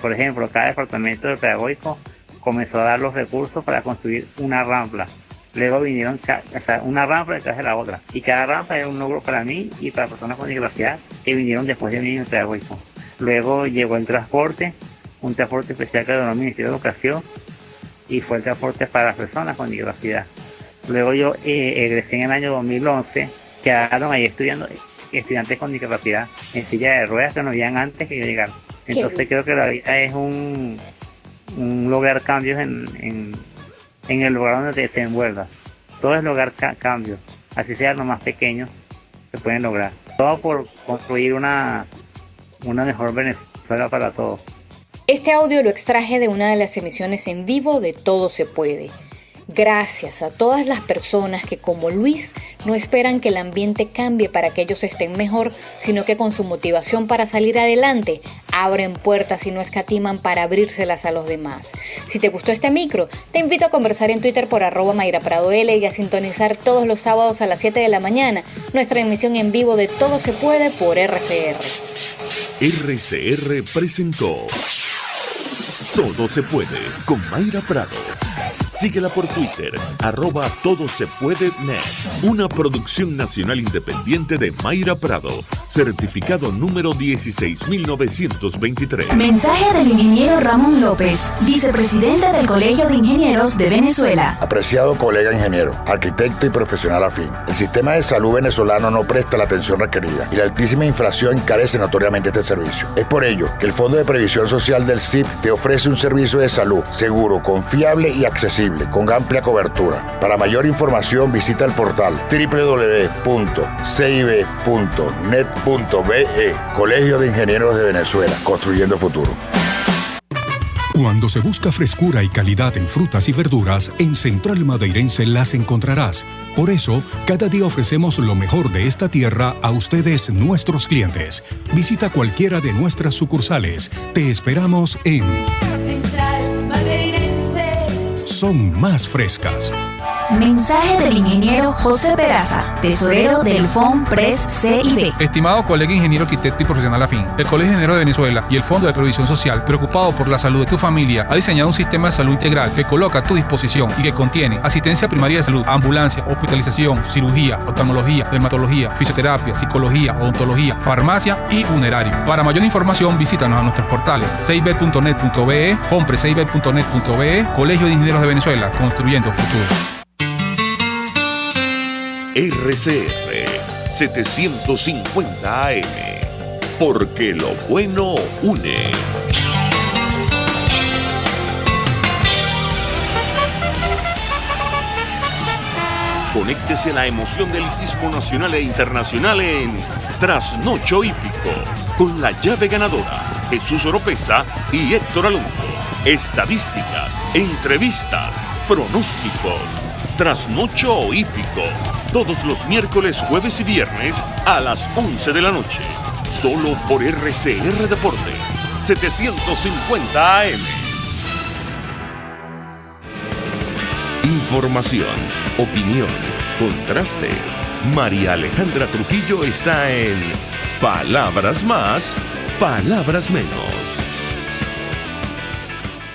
Speaker 13: por ejemplo, cada departamento del pedagógico comenzó a dar los recursos para construir una rampla. Luego vinieron una rampa detrás de la otra. Y cada rampa era un logro para mí y para personas con discapacidad que vinieron después de mí en el pedagógico. Luego llegó el transporte, un transporte especial que donó el Ministerio de Educación, y fue el transporte para las personas con discapacidad. Luego yo egresé en el año 2011, quedaron ahí estudiando estudiantes con discapacidad en silla de ruedas que no habían antes que yo llegara. Entonces creo que la vida es un lograr cambios en el lugar donde te envuelvas. Todo es lograr cambios, así sea lo más pequeño, se pueden lograr. Todo por construir una mejor Venezuela para todos.
Speaker 12: Este audio lo extraje de una de las emisiones en vivo de Todo se puede. Gracias a todas las personas que, como Luis, no esperan que el ambiente cambie para que ellos estén mejor, sino que con su motivación para salir adelante, abren puertas y no escatiman para abrírselas a los demás. Si te gustó este micro, te invito a conversar en Twitter por @MairaPradoL y a sintonizar todos los sábados a las 7 de la mañana nuestra emisión en vivo de Todo se puede por RCR.
Speaker 1: RCR presentó Todo se puede con Mayra Prado. Síguela por Twitter, @todosepuedenet. Una producción nacional independiente de Mayra Prado. Certificado número 16923.
Speaker 6: Mensaje del ingeniero Ramón López, vicepresidente del Colegio de Ingenieros de Venezuela.
Speaker 14: Apreciado colega ingeniero, arquitecto y profesional afín, el sistema de salud venezolano no presta la atención requerida y la altísima inflación encarece notoriamente este servicio. Es por ello que el Fondo de Previsión Social del CIP te ofrece un servicio de salud seguro, confiable y accesible, con amplia cobertura. Para mayor información visita el portal www.cib.net.be. Colegio de Ingenieros de Venezuela, construyendo futuro.
Speaker 15: Cuando se busca frescura y calidad en frutas y verduras, en Central Madeirense las encontrarás. Por eso, cada día ofrecemos lo mejor de esta tierra a ustedes, nuestros clientes. Visita cualquiera de nuestras sucursales. Te esperamos en Central Madeirense. Son más frescas.
Speaker 6: Mensaje del ingeniero José Peraza, tesorero del FONPRES CIB.
Speaker 16: Estimado colega ingeniero, arquitecto y profesional afín, el Colegio de Ingenieros de Venezuela y el Fondo de Previsión Social, preocupado por la salud de tu familia, ha diseñado un sistema de salud integral que coloca a tu disposición y que contiene asistencia primaria de salud, ambulancia, hospitalización, cirugía, oftalmología, dermatología, fisioterapia, psicología, odontología, farmacia y funerario. Para mayor información, visítanos a nuestros portales cib.net.be, fonprescib.net.be, Colegio de Ingenieros de Venezuela, construyendo futuro.
Speaker 1: RCR 750 AM, porque lo bueno une. Conéctese a la emoción del hippismo nacional e internacional en Trasnocho Hípico, con la llave ganadora, Jesús Oropesa y Héctor Alonso. Estadísticas, entrevistas, pronósticos. Trasnocho Hípico, todos los miércoles, jueves y viernes a las 11 de la noche. Solo por RCR Deporte, 750 AM. Información, opinión, contraste. María Alejandra Trujillo está en Palabras Más, Palabras Menos.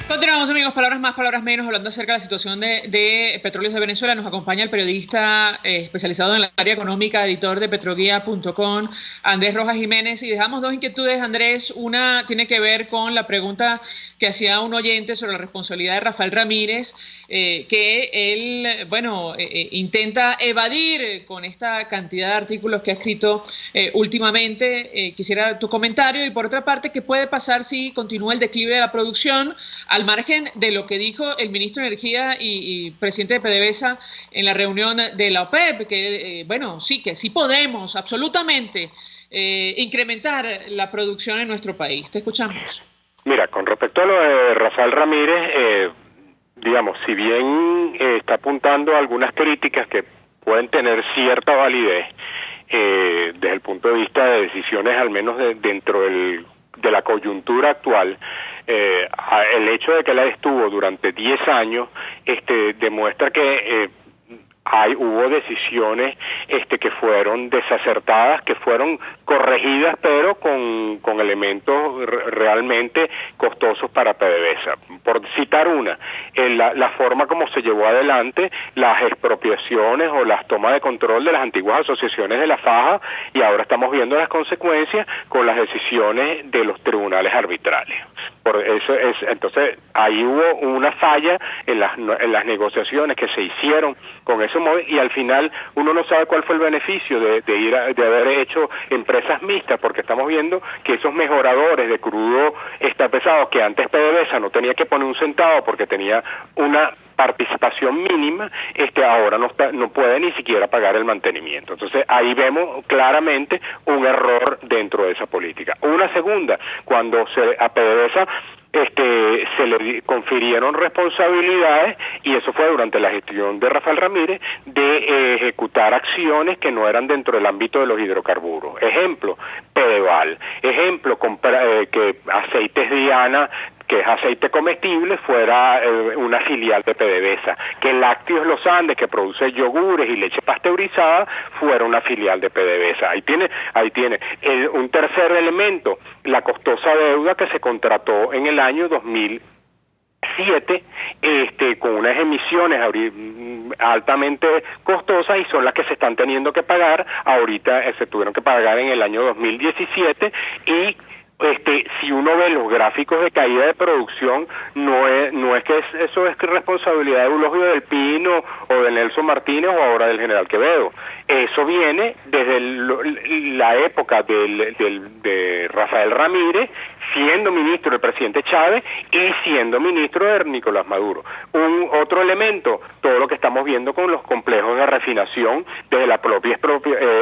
Speaker 3: Continuamos, amigos, palabras más, palabras menos, hablando acerca de la situación de Petróleos de Venezuela. Nos acompaña el periodista especializado en el área económica, editor de petroguía.com, Andrés Rojas Jiménez, y dejamos dos inquietudes, Andrés. Una tiene que ver con la pregunta que hacía un oyente sobre la responsabilidad de Rafael Ramírez, que él, intenta evadir con esta cantidad de artículos que ha escrito últimamente. Quisiera tu comentario, y por otra parte, ¿qué puede pasar si continúa el declive de la producción, al margen de lo que dijo el ministro de Energía y presidente de PDVSA en la reunión de la OPEP, que que sí podemos absolutamente incrementar la producción en nuestro país? Te escuchamos.
Speaker 11: Mira, con respecto a lo de Rafael Ramírez, si bien está apuntando a algunas críticas que pueden tener cierta validez desde el punto de vista de decisiones, al menos dentro de la coyuntura actual, el hecho de que él estuvo durante 10 años demuestra que hubo decisiones que fueron desacertadas, que fueron corregidas, pero con elementos realmente costosos para PDVSA. Por citar una, la forma como se llevó adelante las expropiaciones o las tomas de control de las antiguas asociaciones de la faja, y ahora estamos viendo las consecuencias con las decisiones de los tribunales arbitrales. Por eso entonces ahí hubo una falla en las negociaciones que se hicieron con ese móvil, y al final uno no sabe cuál fue el beneficio de haber hecho empresas mixtas, porque estamos viendo que esos mejoradores de crudo pesado, que antes PDVSA no tenía que poner un centavo porque tenía una participación mínima, ahora no puede ni siquiera pagar el mantenimiento. Entonces ahí vemos claramente un error dentro de esa política. Una segunda, cuando a PDVSA se le confirieron responsabilidades, y eso fue durante la gestión de Rafael Ramírez, de ejecutar acciones que no eran dentro del ámbito de los hidrocarburos. Ejemplo, Pedeval. Ejemplo, que Aceites Diana, que es aceite comestible, fuera una filial de PDVSA, que Lácteos Los Andes, que produce yogures y leche pasteurizada, fuera una filial de PDVSA. Ahí tiene un tercer elemento, la costosa deuda que se contrató en el año 2007, con unas emisiones altamente costosas, y son las que se están teniendo que pagar ahorita. Se tuvieron que pagar en el año 2017, y si uno ve los gráficos de caída de producción, no es que eso es responsabilidad de Eulogio del Pino o de Nelson Martínez o ahora del general Quevedo. Eso viene desde la época de Rafael Ramírez, siendo ministro del presidente Chávez y siendo ministro de Nicolás Maduro. Otro elemento, todo lo que estamos viendo con los complejos de refinación desde la propia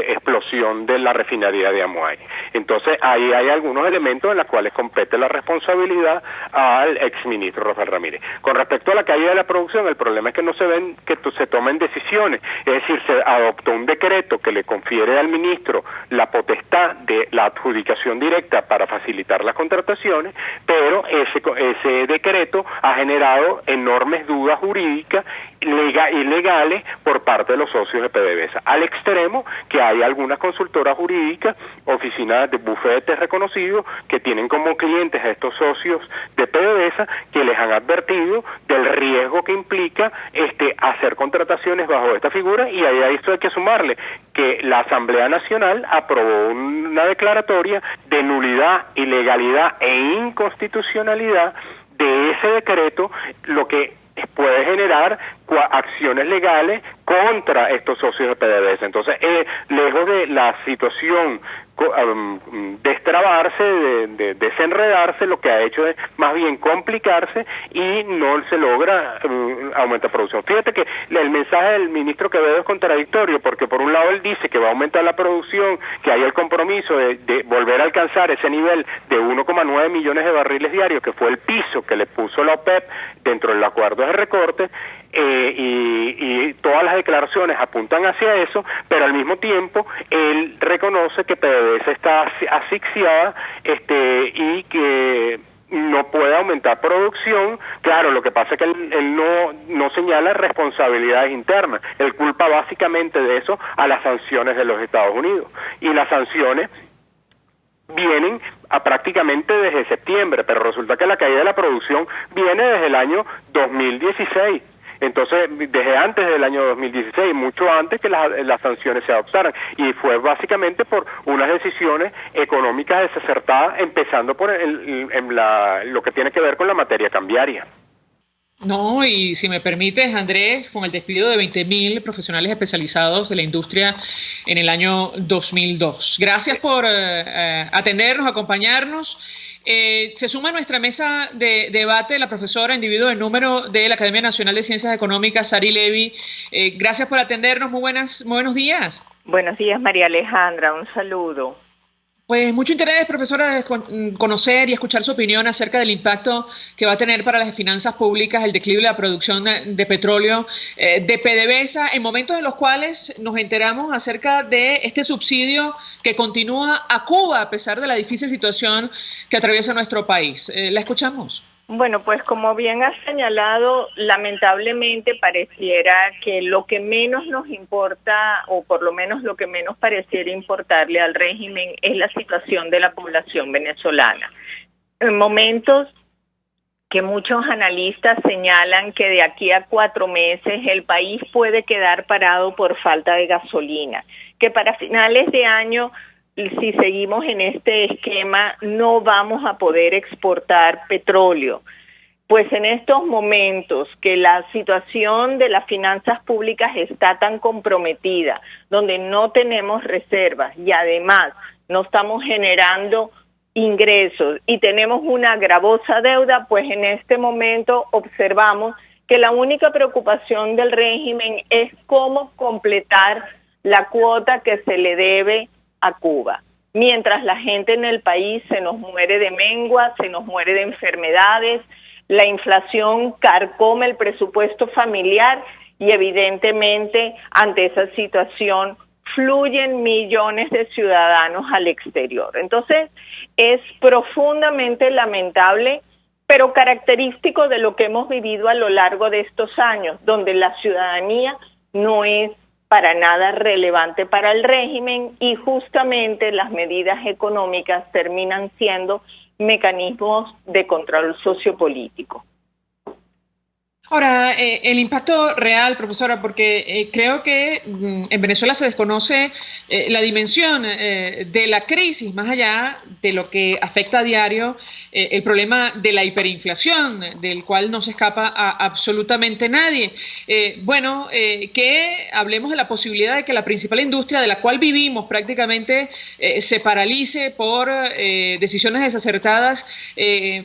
Speaker 11: explosión de la refinería de Amuay. Entonces ahí hay algunos elementos en los cuales compete la responsabilidad al exministro Rafael Ramírez. Con respecto a la caída de la producción, el problema es que no se ven que se tomen decisiones, es decir, se adoptó un decreto que le confiere al ministro la potestad de la adjudicación directa para facilitar las contrataciones, pero ese decreto ha generado enormes dudas jurídicas y legales por parte de los socios de PDVSA, al extremo que hay algunas consultoras jurídicas, oficinas de bufetes reconocidos, que tienen como clientes a estos socios de PDVSA, que les han advertido del riesgo que implica hacer contrataciones bajo esta figura. Y a esto hay que sumarle que la Asamblea Nacional aprobó una declaratoria de nulidad, ilegalidad e inconstitucionalidad de ese decreto, lo que puede generar acciones legales contra estos socios de PDVSA. Entonces, lejos de la situación destrabarse, de desenredarse, lo que ha hecho es más bien complicarse, y no se logra aumentar producción. Fíjate que el mensaje del ministro Quevedo es contradictorio, porque por un lado él dice que va a aumentar la producción, que hay el compromiso de volver a alcanzar ese nivel de 1,9 millones de barriles diarios, que fue el piso que le puso la OPEP dentro del acuerdo de recorte, y todas las declaraciones apuntan hacia eso, pero al mismo tiempo él reconoce que PDVSA está asfixiada y que no puede aumentar producción. Claro, lo que pasa es que él no señala responsabilidades internas. Él culpa básicamente de eso a las sanciones de los Estados Unidos, y las sanciones vienen prácticamente desde septiembre, pero resulta que la caída de la producción viene desde el año 2016. Entonces, desde antes del año 2016, mucho antes que las sanciones se adoptaran, y fue básicamente por unas decisiones económicas desacertadas, empezando por lo que tiene que ver con la materia cambiaria.
Speaker 3: No, y si me permites, Andrés, con el despido de 20.000 profesionales especializados de la industria en el año 2002. Gracias por atendernos, acompañarnos. Se suma a nuestra mesa de debate la profesora individuo de número de la Academia Nacional de Ciencias Económicas, Sari Levy. Gracias por atendernos. Muy buenos días.
Speaker 17: Buenos días, María Alejandra. Un saludo.
Speaker 3: Pues mucho interés, profesora, conocer y escuchar su opinión acerca del impacto que va a tener para las finanzas públicas el declive de la producción de petróleo de PDVSA, en momentos en los cuales nos enteramos acerca de este subsidio que continúa a Cuba a pesar de la difícil situación que atraviesa nuestro país. La escuchamos.
Speaker 17: Bueno, pues como bien has señalado, lamentablemente pareciera que lo que menos nos importa, o por lo menos lo que menos pareciera importarle al régimen, es la situación de la población venezolana. En momentos que muchos analistas señalan que de aquí a 4 meses el país puede quedar parado por falta de gasolina, que para finales de año, si seguimos en este esquema, no vamos a poder exportar petróleo. Pues en estos momentos que la situación de las finanzas públicas está tan comprometida, donde no tenemos reservas y además no estamos generando ingresos y tenemos una gravosa deuda, pues en este momento observamos que la única preocupación del régimen es cómo completar la cuota que se le debe a Cuba. Mientras la gente en el país se nos muere de mengua, se nos muere de enfermedades, la inflación carcome el presupuesto familiar y evidentemente ante esa situación fluyen millones de ciudadanos al exterior. Entonces es profundamente lamentable, pero característico de lo que hemos vivido a lo largo de estos años, donde la ciudadanía no es para nada relevante para el régimen y justamente las medidas económicas terminan siendo mecanismos de control sociopolítico.
Speaker 3: Ahora, el impacto real, profesora, porque creo que en Venezuela se desconoce la dimensión de la crisis, más allá de lo que afecta a diario el problema de la hiperinflación, del cual no se escapa a absolutamente nadie. Que hablemos de la posibilidad de que la principal industria de la cual vivimos prácticamente se paralice por decisiones desacertadas.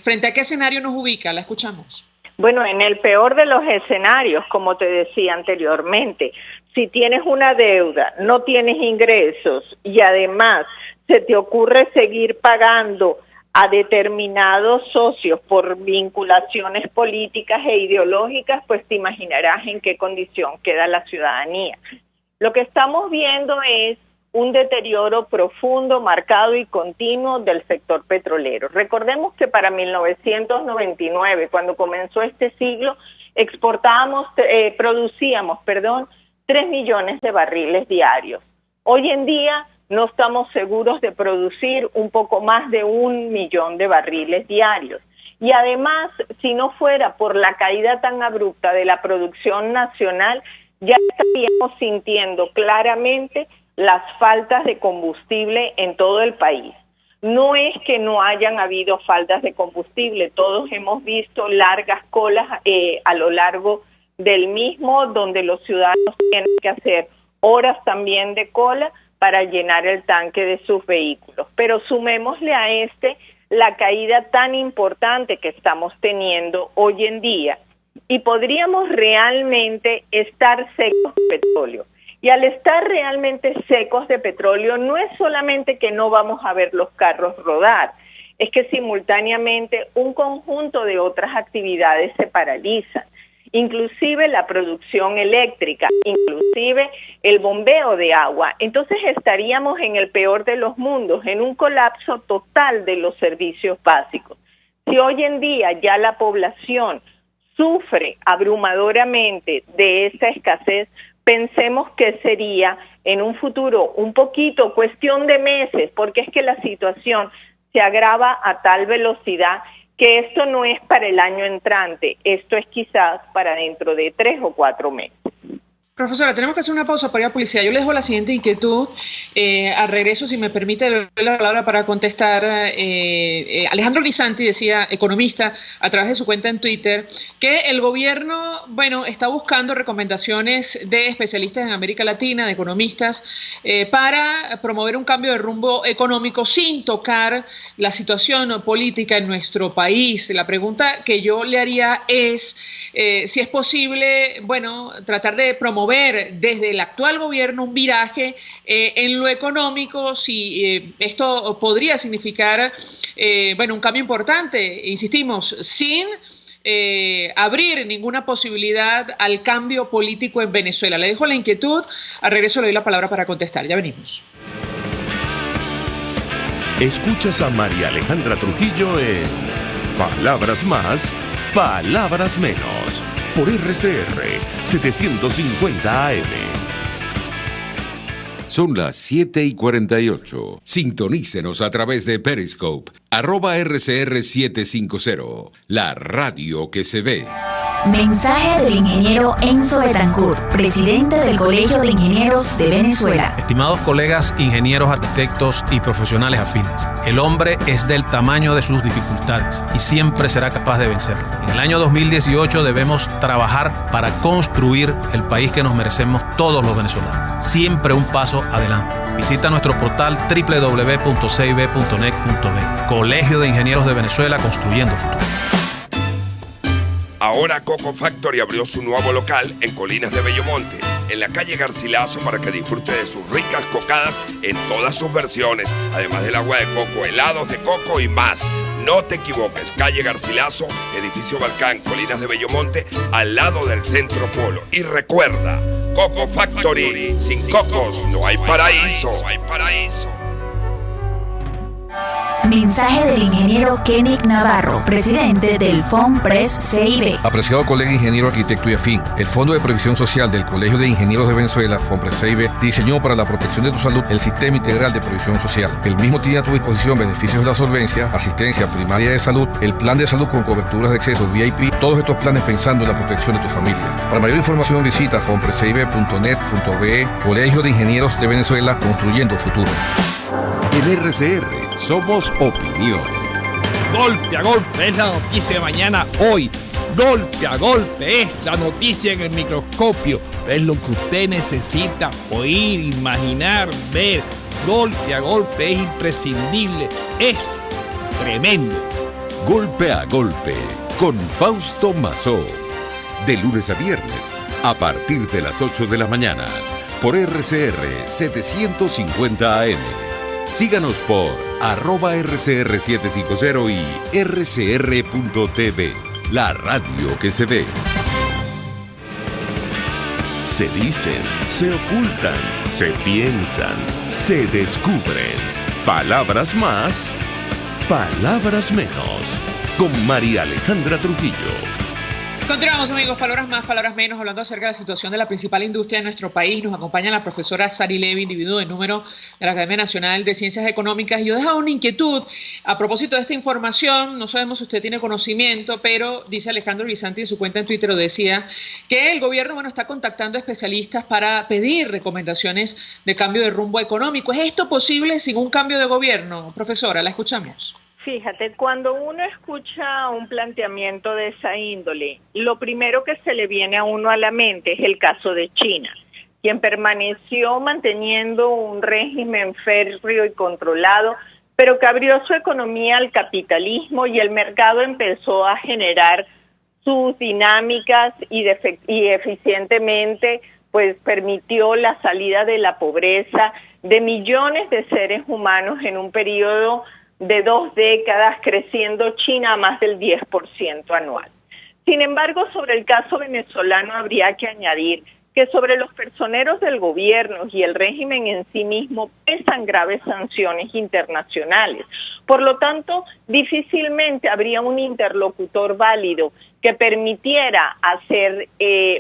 Speaker 3: ¿Frente a qué escenario nos ubica? La escuchamos.
Speaker 17: Bueno, en el peor de los escenarios, como te decía anteriormente, si tienes una deuda, no tienes ingresos y además se te ocurre seguir pagando a determinados socios por vinculaciones políticas e ideológicas, pues te imaginarás en qué condición queda la ciudadanía. Lo que estamos viendo es un deterioro profundo, marcado y continuo del sector petrolero. Recordemos que para 1999, cuando comenzó este siglo, producíamos 3 millones de barriles diarios. Hoy en día no estamos seguros de producir un poco más de 1 millón de barriles diarios. Y además, si no fuera por la caída tan abrupta de la producción nacional, ya estaríamos sintiendo claramente las faltas de combustible en todo el país. No es que no hayan habido faltas de combustible, todos hemos visto largas colas a lo largo del mismo, donde los ciudadanos tienen que hacer horas también de cola para llenar el tanque de sus vehículos. Pero sumémosle a la caída tan importante que estamos teniendo hoy en día y podríamos realmente estar secos de petróleo. Y al estar realmente secos de petróleo, no es solamente que no vamos a ver los carros rodar, es que simultáneamente un conjunto de otras actividades se paralizan, inclusive la producción eléctrica, inclusive el bombeo de agua. Entonces estaríamos en el peor de los mundos, en un colapso total de los servicios básicos. Si hoy en día ya la población sufre abrumadoramente de esa escasez, pensemos que sería en un futuro un poquito, cuestión de meses, porque es que la situación se agrava a tal velocidad que esto no es para el año entrante, esto es quizás para dentro de 3 o 4 meses.
Speaker 3: Profesora, tenemos que hacer una pausa para ir a publicidad. Yo le dejo la siguiente inquietud. Al regreso, si me permite, le doy la palabra para contestar. Alejandro Lisanti decía, economista, a través de su cuenta en Twitter, que el gobierno, está buscando recomendaciones de especialistas en América Latina, de economistas, para promover un cambio de rumbo económico sin tocar la situación política en nuestro país. La pregunta que yo le haría es si es posible, tratar de promover desde el actual gobierno un viraje en lo económico, si esto podría significar un cambio importante, insistimos, sin abrir ninguna posibilidad al cambio político en Venezuela. Le dejo la inquietud, al regreso le doy la palabra para contestar. Ya venimos.
Speaker 1: Escuchas a María Alejandra Trujillo en Palabras más, palabras menos. Por RCR 750 AM.
Speaker 4: Son las 7:48. Sintonícenos a través de Periscope, @RCR750, la radio que se ve.
Speaker 6: Mensaje del ingeniero Enzo Betancourt, presidente del Colegio de Ingenieros de Venezuela.
Speaker 7: Estimados colegas, ingenieros, arquitectos y profesionales afines, el hombre es del tamaño de sus dificultades y siempre será capaz de vencerlo. En el año 2018 debemos trabajar para construir el país que nos merecemos todos los venezolanos. Siempre un paso adelante. Visita nuestro portal www.cib.net.be. Colegio de Ingenieros de Venezuela, construyendo futuro.
Speaker 18: Ahora Coco Factory abrió su nuevo local en Colinas de Bellomonte, en la calle Garcilaso, para que disfrute de sus ricas cocadas en todas sus versiones, además del agua de coco, helados de coco y más. No te equivoques, calle Garcilaso, edificio Balcán, Colinas de Bellomonte, al lado del Centro Polo. Y recuerda, Coco Factory, sin cocos no hay paraíso.
Speaker 6: Mensaje del ingeniero Kenick Navarro, presidente del FONPRES CIB.
Speaker 9: Apreciado colega ingeniero, arquitecto y afín, el Fondo de Previsión Social del Colegio de Ingenieros de Venezuela, FONPRES CIB, diseñó para la protección de tu salud el Sistema Integral de Previsión Social. El mismo tiene a tu disposición beneficios de la solvencia, asistencia primaria de salud, el plan de salud con coberturas de acceso VIP, todos estos planes pensando en la protección de tu familia. Para mayor información visita fonprescib.net.be. Colegio de Ingenieros de Venezuela, construyendo futuro.
Speaker 4: En RCR somos opinión.
Speaker 19: Golpe a golpe es la noticia de mañana hoy. Golpe a golpe es la noticia en el microscopio. Es lo que usted necesita oír, imaginar, ver. Golpe a golpe es imprescindible. Es tremendo.
Speaker 4: Golpe a golpe con Fausto Mazó. De lunes a viernes a partir de las 8 de la mañana por RCR 750 AM. Síganos por @RCR750 y rcr.tv, la radio que se ve.
Speaker 1: Se dicen, se ocultan, se piensan, se descubren. Palabras más, palabras menos. Con María Alejandra Trujillo.
Speaker 3: Continuamos, amigos, palabras más, palabras menos, hablando acerca de la situación de la principal industria de nuestro país. Nos acompaña la profesora Sari Levy, individuo de número de la Academia Nacional de Ciencias Económicas. Y yo dejaba una inquietud a propósito de esta información. No sabemos si usted tiene conocimiento, pero dice Alejandro Guisanti en su cuenta en Twitter, decía que el gobierno, está contactando especialistas para pedir recomendaciones de cambio de rumbo económico. ¿Es esto posible sin un cambio de gobierno? Profesora, la escuchamos.
Speaker 17: Fíjate, cuando uno escucha un planteamiento de esa índole, lo primero que se le viene a uno a la mente es el caso de China, quien permaneció manteniendo un régimen férreo y controlado, pero que abrió su economía al capitalismo y el mercado empezó a generar sus dinámicas y eficientemente pues permitió la salida de la pobreza de millones de seres humanos en un periodo de 2 décadas, creciendo China a más del 10% anual. Sin embargo, sobre el caso venezolano habría que añadir que sobre los personeros del gobierno y el régimen en sí mismo pesan graves sanciones internacionales. Por lo tanto, difícilmente habría un interlocutor válido que permitiera hacer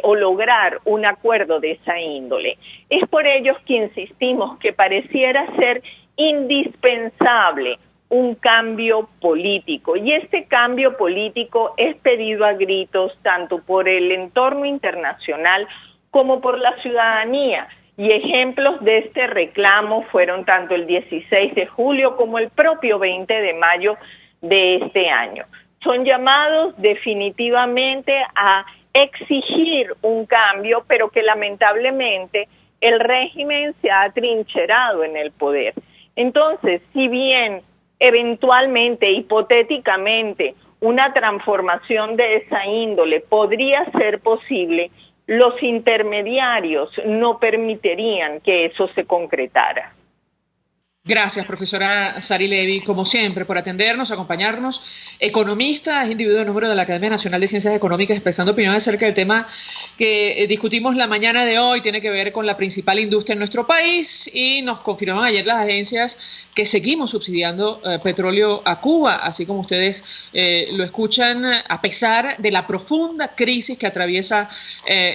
Speaker 17: o lograr un acuerdo de esa índole. Es por ello que insistimos que pareciera ser indispensable un cambio político, y este cambio político es pedido a gritos tanto por el entorno internacional como por la ciudadanía, y ejemplos de este reclamo fueron tanto el 16 de julio como el propio 20 de mayo de este año. Son llamados definitivamente a exigir un cambio, pero que lamentablemente el régimen se ha atrincherado en el poder. Entonces, si bien eventualmente, hipotéticamente, una transformación de esa índole podría ser posible, los intermediarios no permitirían que eso se concretara.
Speaker 3: Gracias, profesora Sari Levy, como siempre, por atendernos, acompañarnos. Economista, es individuo de número de la Academia Nacional de Ciencias Económicas, expresando opinión acerca del tema que discutimos la mañana de hoy. Tiene que ver con la principal industria en nuestro país y nos confirmaban ayer las agencias que seguimos subsidiando petróleo a Cuba, así como ustedes lo escuchan, a pesar de la profunda crisis que atraviesa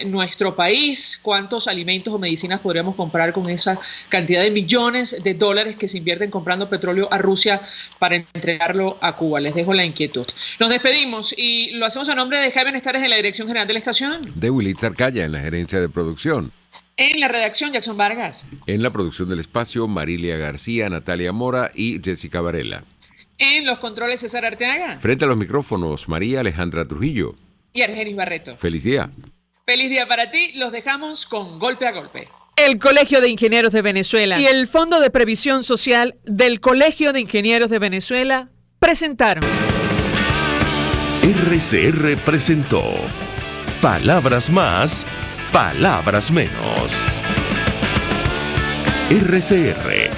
Speaker 3: nuestro país. ¿Cuántos alimentos o medicinas podríamos comprar con esa cantidad de millones de dólares que se invierten comprando petróleo a Rusia para entregarlo a Cuba? Les dejo la inquietud. Nos despedimos y lo hacemos a nombre de Jaime Nestares en la dirección general de la estación.
Speaker 4: De Wilitz Arcaya en la gerencia de producción.
Speaker 3: En la redacción, Jackson Vargas.
Speaker 4: En la producción del espacio, Marilia García, Natalia Mora y Jessica Varela.
Speaker 3: En los controles, César Arteaga.
Speaker 4: Frente a los micrófonos, María Alejandra Trujillo.
Speaker 3: Y Argenis Barreto.
Speaker 4: Feliz día.
Speaker 3: Feliz día para ti. Los dejamos con Golpe a Golpe.
Speaker 2: El Colegio de Ingenieros de Venezuela y el Fondo de Previsión Social del Colegio de Ingenieros de Venezuela presentaron.
Speaker 1: RCR presentó Palabras Más, Palabras Menos. RCR